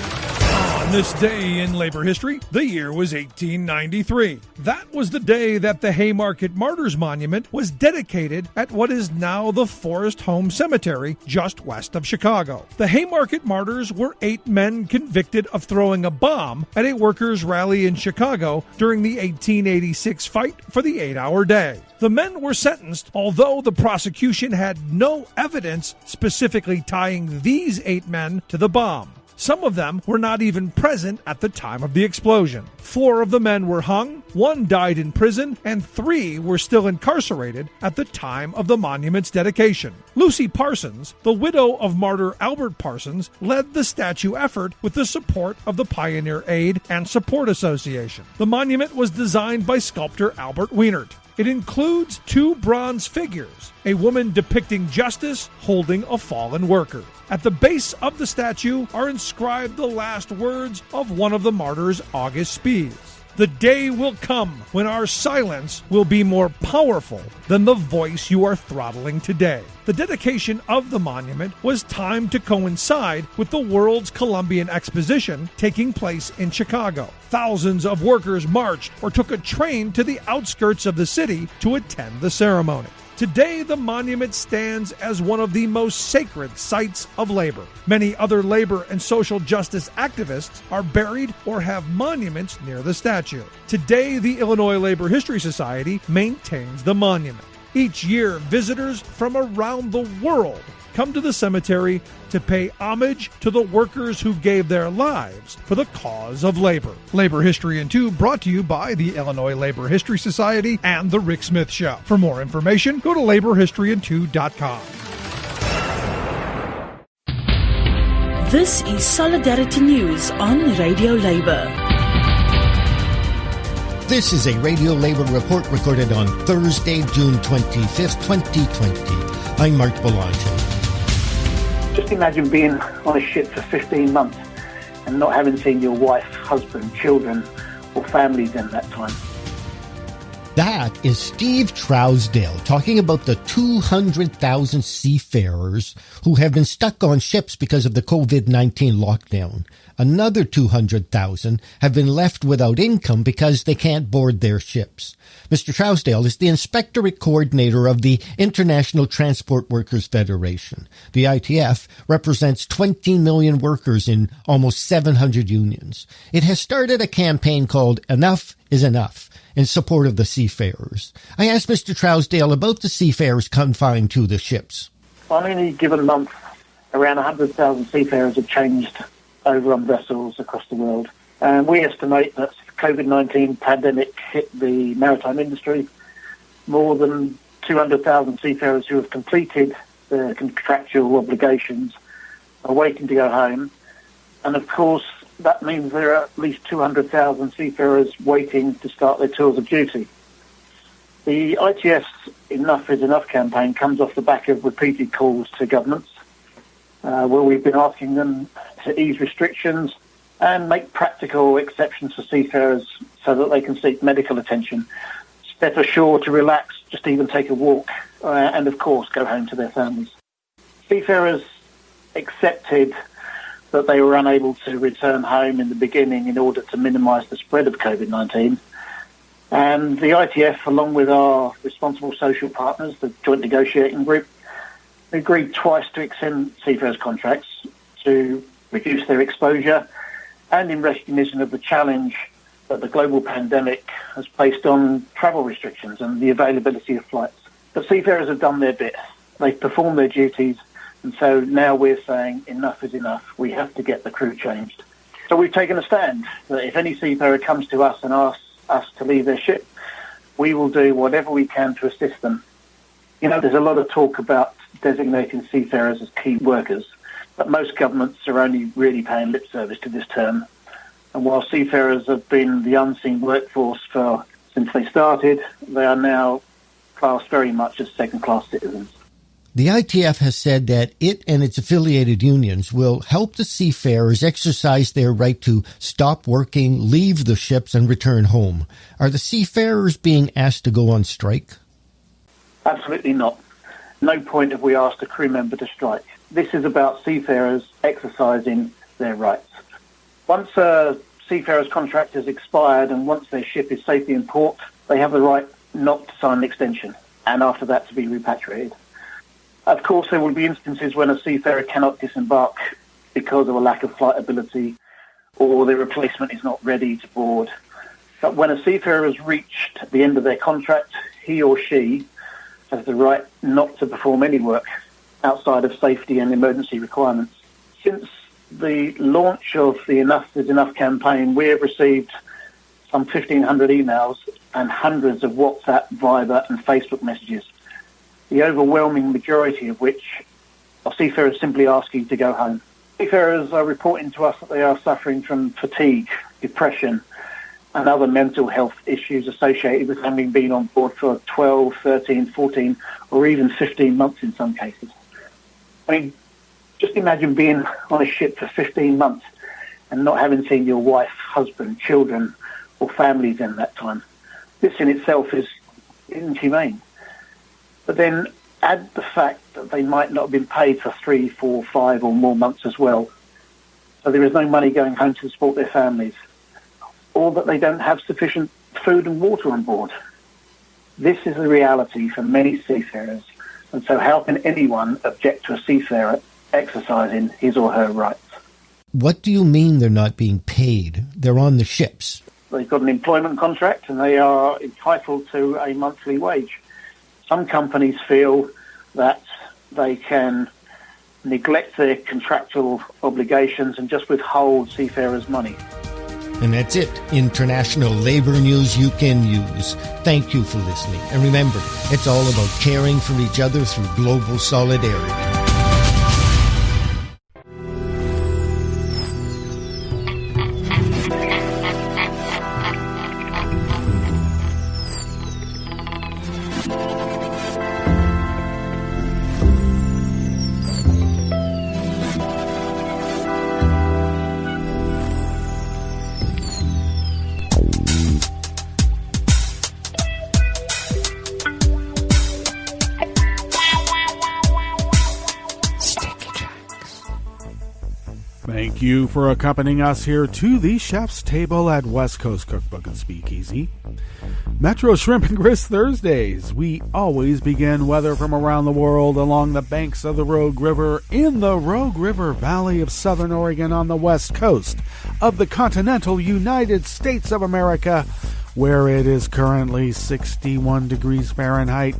On this day in labor history, the year was 1893. That was the day that the Haymarket Martyrs monument was dedicated at what is now the Forest Home Cemetery just west of Chicago. The Haymarket Martyrs were 8 men convicted of throwing a bomb at a workers' rally in Chicago during the 1886 fight for the 8-hour day. The men were sentenced, although the prosecution had no evidence specifically tying these 8 men to the bomb. Some of them were not even present at the time of the explosion. 4 of the men were hung, 1 died in prison, and 3 were still incarcerated at the time of the monument's dedication. Lucy Parsons, the widow of martyr Albert Parsons, led the statue effort with the support of the Pioneer Aid and Support Association. The monument was designed by sculptor Albert Wienert. It includes 2 bronze figures, a woman depicting justice holding a fallen worker. At the base of the statue are inscribed the last words of one of the martyrs' August speeds. The day will come when our silence will be more powerful than the voice you are throttling today. The dedication of the monument was timed to coincide with the World's Columbian Exposition taking place in Chicago. Thousands of workers marched or took a train to the outskirts of the city to attend the ceremony. Today, the monument stands as one of the most sacred sites of labor. Many other labor and social justice activists are buried or have monuments near the statue. Today, the Illinois Labor History Society maintains the monument. Each year, visitors from around the world come to the cemetery to pay homage to the workers who gave their lives for the cause of labor. Labor History in 2 brought to you by the Illinois Labor History Society and The Rick Smith Show. For more information, go to laborhistoryin2.com. This is Solidarity News on Radio Labor. This is a Radio Labor report recorded on Thursday, June 25th, 2020. I'm Mark Belanger. Just imagine being on a ship for 15 months and not having seen your wife, husband, children, or families in that time. That is Steve Trousdale talking about the 200,000 seafarers who have been stuck on ships because of the COVID-19 lockdown. Another 200,000 have been left without income because they can't board their ships. Mr. Trousdale is the inspectorate coordinator of the International Transport Workers Federation. The ITF represents 20 million workers in almost 700 unions. It has started a campaign called Enough is Enough in support of the seafarers. I asked Mr. Trousdale about the seafarers confined to the ships. On any given month, around 100,000 seafarers have changed over on vessels across the world. And we estimate that COVID-19 pandemic hit the maritime industry. More than 200,000 seafarers who have completed their contractual obligations are waiting to go home. And of course, that means there are at least 200,000 seafarers waiting to start their tours of duty. The ITF's Enough is Enough campaign comes off the back of repeated calls to governments, where we've been asking them to ease restrictions and make practical exceptions for seafarers so that they can seek medical attention, step ashore to relax, just even take a walk, and of course go home to their families. Seafarers accepted that they were unable to return home in the beginning in order to minimise the spread of COVID-19. And the ITF, along with our responsible social partners, the Joint Negotiating Group, agreed twice to extend seafarers' contracts to reduce their exposure and in recognition of the challenge that the global pandemic has placed on travel restrictions and the availability of flights. But seafarers have done their bit. They've performed their duties. And so now we're saying enough is enough. We have to get the crew changed. So we've taken a stand that if any seafarer comes to us and asks us to leave their ship, we will do whatever we can to assist them. You know, there's a lot of talk about designating seafarers as key workers, but most governments are only really paying lip service to this term. And while seafarers have been the unseen workforce since they started, they are now classed very much as second-class citizens. The ITF has said that it and its affiliated unions will help the seafarers exercise their right to stop working, leave the ships, and return home. Are the seafarers being asked to go on strike? Absolutely not. No point have we asked a crew member to strike. This is about seafarers exercising their rights. Once a seafarer's contract has expired and once their ship is safely in port, they have the right not to sign an extension, and after that to be repatriated. Of course, there will be instances when a seafarer cannot disembark because of a lack of flight ability or their replacement is not ready to board. But when a seafarer has reached the end of their contract, he or she has the right not to perform any work outside of safety and emergency requirements. Since the launch of the Enough is Enough campaign, we have received some 1,500 emails and hundreds of WhatsApp, Viber and Facebook messages, the overwhelming majority of which are seafarers simply asking to go home. Seafarers are reporting to us that they are suffering from fatigue, depression and other mental health issues associated with having been on board for 12, 13, 14 or even 15 months in some cases. I mean, just imagine being on a ship for 15 months and not having seen your wife, husband, children or families in that time. This in itself is inhumane. But then add the fact that they might not have been paid for 3, 4, 5 or more months as well. So there is no money going home to support their families, or that they don't have sufficient food and water on board. This is the reality for many seafarers, and so how can anyone object to a seafarer exercising his or her rights? What do you mean they're not being paid? They're on the ships. They've got an employment contract and they are entitled to a monthly wage. Some companies feel that they can neglect their contractual obligations and just withhold seafarers' money. And that's it. International labor news you can use. Thank you for listening. And remember, it's all about caring for each other through global solidarity. Thank you for accompanying us here to the chef's table at West Coast Cookbook and Speakeasy. Metro Shrimp and Grist Thursdays. We always begin weather from around the world along the banks of the Rogue River in the Rogue River Valley of Southern Oregon on the west coast of the continental United States of America, where it is currently 61 degrees Fahrenheit,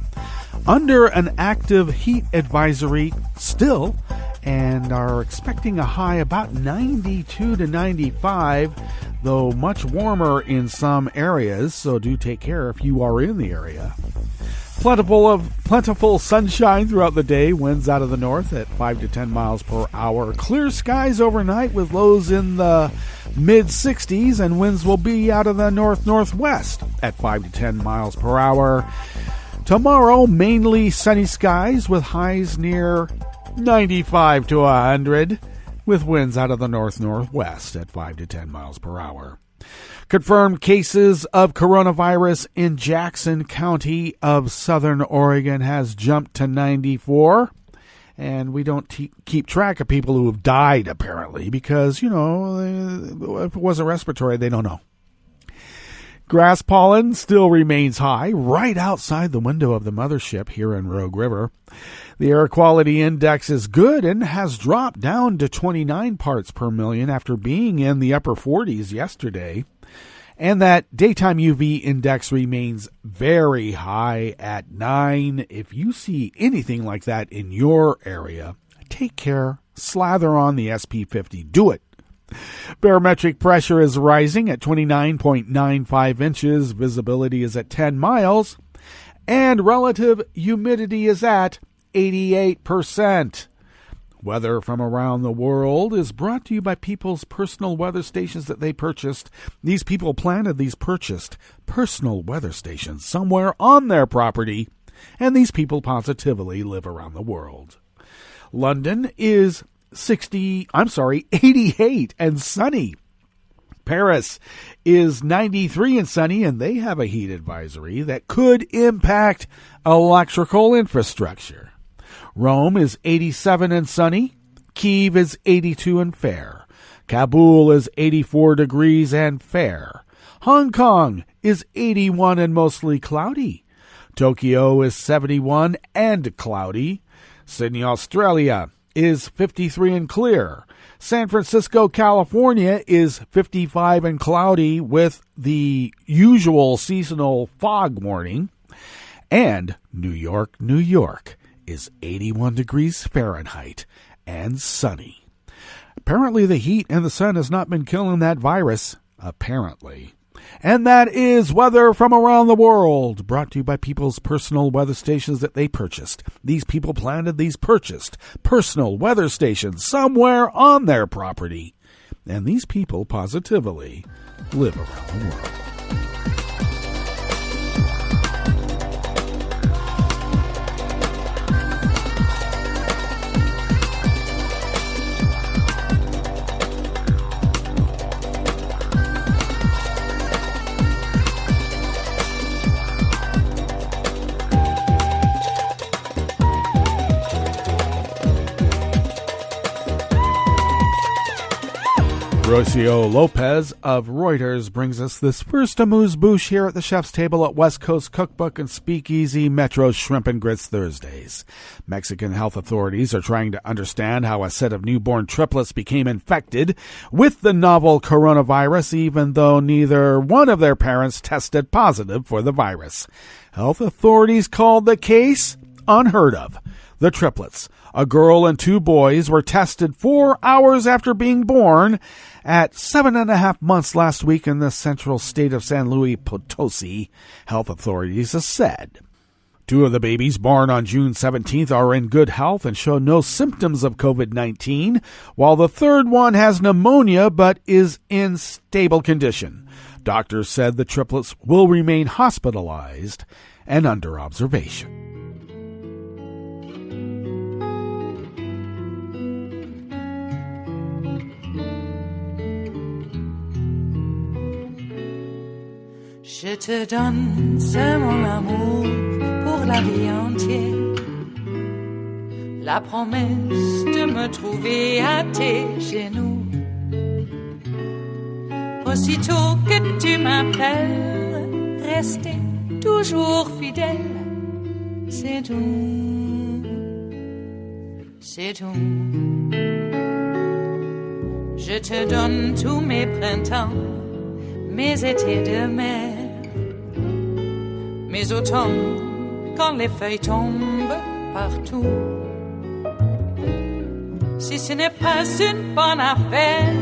under an active heat advisory still, and are expecting a high about 92 to 95, though much warmer in some areas, so do take care if you are in the area. Plentiful sunshine throughout the day, winds out of the north at 5 to 10 miles per hour. Clear skies overnight with lows in the mid-60s, and winds will be out of the north-northwest at 5 to 10 miles per hour. Tomorrow, mainly sunny skies with highs near 95 to 100, with winds out of the north-northwest at 5 to 10 miles per hour. Confirmed cases of coronavirus in Jackson County of Southern Oregon has jumped to 94. And we don't keep track of people who have died, apparently, because, if it wasn't respiratory, they don't know. Grass pollen still remains high right outside the window of the mothership here in Rogue River. The air quality index is good and has dropped down to 29 parts per million after being in the upper 40s yesterday. And that daytime UV index remains very high at 9. If you see anything like that in your area, take care. Slather on the SP50. Do it. Barometric pressure is rising at 29.95 inches. Visibility is at 10 miles. And relative humidity is at 88%. Weather from around the world is brought to you by people's personal weather stations that they purchased. These people planted these purchased personal weather stations somewhere on their property, and these people positively live around the world. London is 88 and sunny. Paris is 93 and sunny, and they have a heat advisory that could impact electrical infrastructure. Rome is 87 and sunny. Kyiv is 82 and fair. Kabul is 84 degrees and fair. Hong Kong is 81 and mostly cloudy. Tokyo is 71 and cloudy. Sydney, Australia is 53 and clear. San Francisco, California is 55 and cloudy with the usual seasonal fog warning. And New York, New York is 81 degrees Fahrenheit and sunny. Apparently the heat and the sun has not been killing that virus. Apparently. And that is weather from around the world, brought to you by people's personal weather stations that they purchased. These people planted these purchased personal weather stations somewhere on their property. And these people positively live around the world. Rocio Lopez of Reuters brings us this first amuse-bouche here at the chef's table at West Coast Cookbook and Speakeasy Metro's Shrimp and Grits Thursdays. Mexican health authorities are trying to understand how a set of newborn triplets became infected with the novel coronavirus, even though neither one of their parents tested positive for the virus. Health authorities called the case unheard of. The triplets, a girl and two boys, were tested 4 hours after being born at 7.5 months last week in the central state of San Luis Potosi, health authorities have said. Two of the babies born on June 17th are in good health and show no symptoms of COVID-19, while the third one has pneumonia but is in stable condition. Doctors said the triplets will remain hospitalized and under observation. Je te donne ce mon amour pour la vie entière, la promesse de me trouver à tes genoux. Aussitôt que tu m'appelles, rester toujours fidèle, c'est tout, c'est tout. Je te donne tous mes printemps, mes étés de mer, mes automnes quand les feuilles tombent partout. Si ce n'est pas une bonne affaire,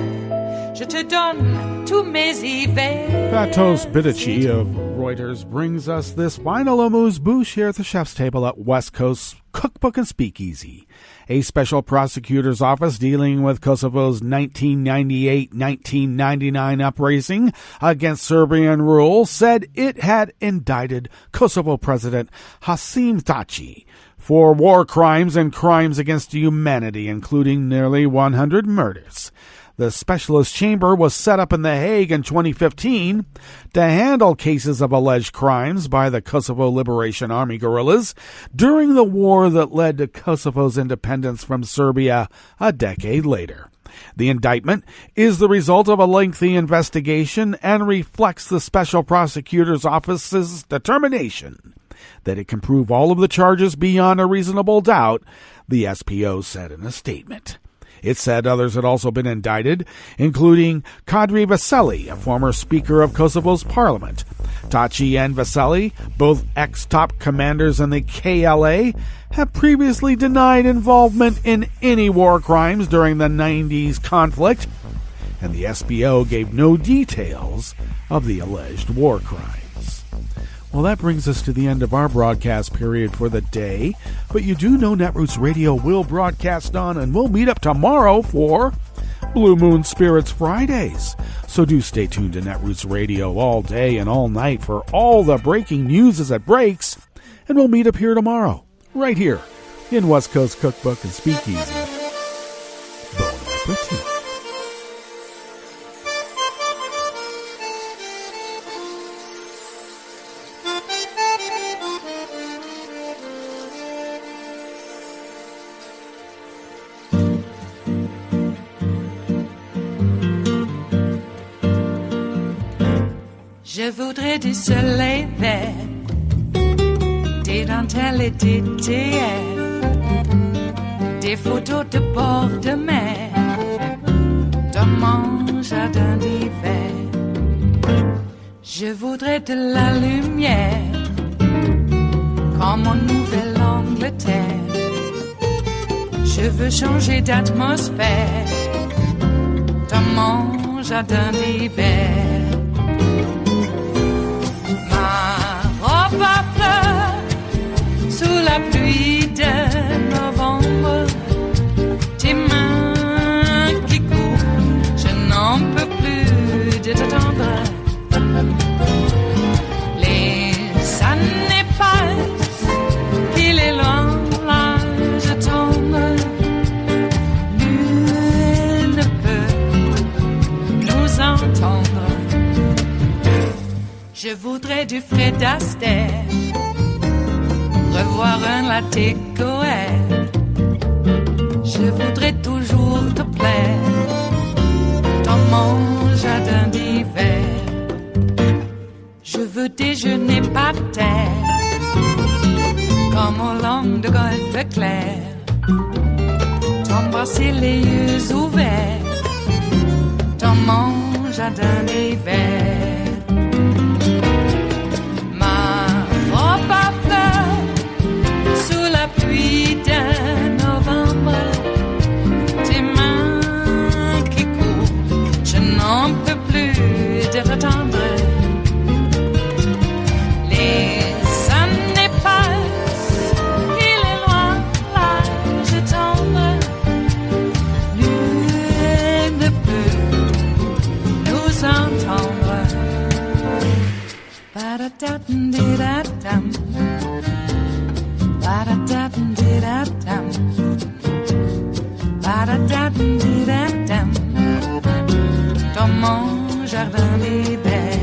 je te donne tous mes hivers. Fatos Bidici of Reuters brings us this final amuse-bouche here at the chef's table at West Coast Cookbook and Speakeasy. A special prosecutor's office dealing with Kosovo's 1998-1999 uprising against Serbian rule said it had indicted Kosovo President Hashim Thaci for war crimes and crimes against humanity, including nearly 100 murders. The specialist chamber was set up in The Hague in 2015 to handle cases of alleged crimes by the Kosovo Liberation Army guerrillas during the war that led to Kosovo's independence from Serbia a decade later. The indictment is the result of a lengthy investigation and reflects the special prosecutor's office's determination that it can prove all of the charges beyond a reasonable doubt, the SPO said in a statement. It said others had also been indicted, including Kadri Veseli, a former Speaker of Kosovo's parliament. Thaci and Veseli, both ex-top commanders in the KLA, have previously denied involvement in any war crimes during the 90s conflict, and the SPO gave no details of the alleged war crimes. Well, that brings us to the end of our broadcast period for the day. But you do know Netroots Radio will broadcast on, and we'll meet up tomorrow for Blue Moon Spirits Fridays. So do stay tuned to Netroots Radio all day and all night for all the breaking news as it breaks. And we'll meet up here tomorrow, right here in West Coast Cookbook and Speakeasy. Bon appetit. Je voudrais du soleil vert, des dentelles et des théâtres, des photos de bord de mer, dans mon jardin d'hiver. Je voudrais de la lumière, comme en Nouvelle-Angleterre. Je veux changer d'atmosphère, dans mon jardin d'hiver. Ma fleurs sous la pluie de novembre, tes mains qui courent, je n'en peux plus de t'attendre. Les années passent, il est loin, là je tombe. Nul ne peut nous entendre. Je voudrais du Fred Astaire, revoir un latte Goël. Je voudrais toujours te plaire, dans mon jardin d'hiver. Je veux déjeuner par terre, comme au long de golfe clair, t'embrasser les yeux ouverts, dans mon jardin d'hiver. Pluie de novembre, tes mains qui courent, je n'en peux plus de t'attendre. Les années passent, il est loin, là je tombe. Nul ne peut nous entendre. Ba-da-da-dum-di-da-dum. Ba-da-da-dum-di-da-dum. Ba-da-da-dum-di-da-dum. Dans mon jardin d'hiver.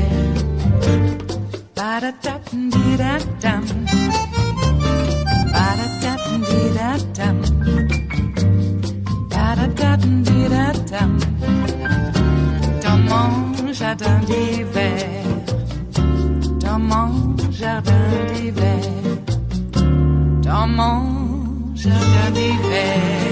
Ba-da-da-dum-di-da-dum. Ba-da-da-dum-di-da-dum. Ba-da-da-dum-di-da-dum. Dans mon jardin d'hiver. Dans mon jardin d'hiver. Dans mon jardin d'hiver.